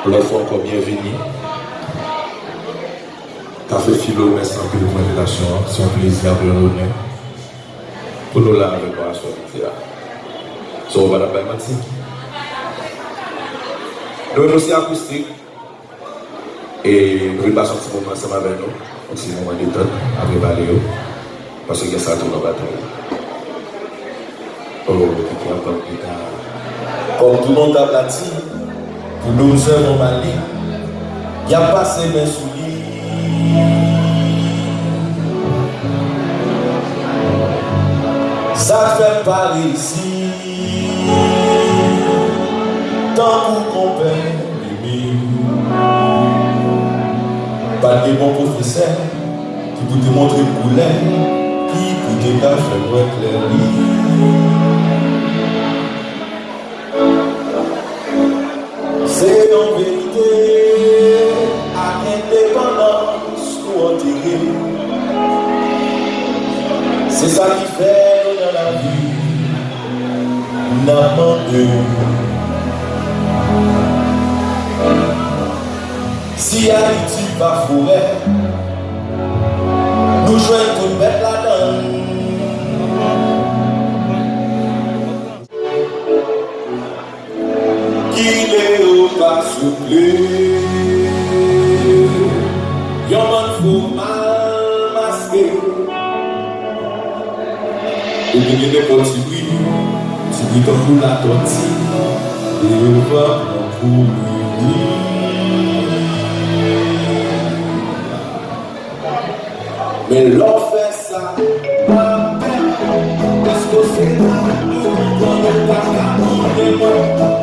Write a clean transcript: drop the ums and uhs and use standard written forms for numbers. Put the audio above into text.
L'autre fois encore bienvenue. Café Philo, merci un peu de votre invitation. C'est un plaisir de nous donner. Pour nous là avec moi à soirée. So, on va la faire maintenant. Nous avons aussi acoustique. Et nous allons passer un petit moment ensemble avec nous. Un petit moment de temps avec Valéo. Parce que ça tourne en bataille. Oh, qui a pas de guitare. Comme tout le monde a bâti, pour nous avons Mali, il n'y a pas ces mains sous lui. Ça fait pas ici, tant qu'on perd pas de bon professeur qui peut te montrer le couleur, qui peut te faire voir clair. C'est en vérité à l'indépendance ou enterrer. C'est ça qui fait dans la vie n'importe. Si Haïti va forêt, nous jouons tout mettre là-dedans. Pas souffler, y'a un fou mal masqué. Et puis il y a des petits bruits comme la tortille, et on va pour mais l'on fait ça, ma peine, parce que c'est là, nous, on est pas capable de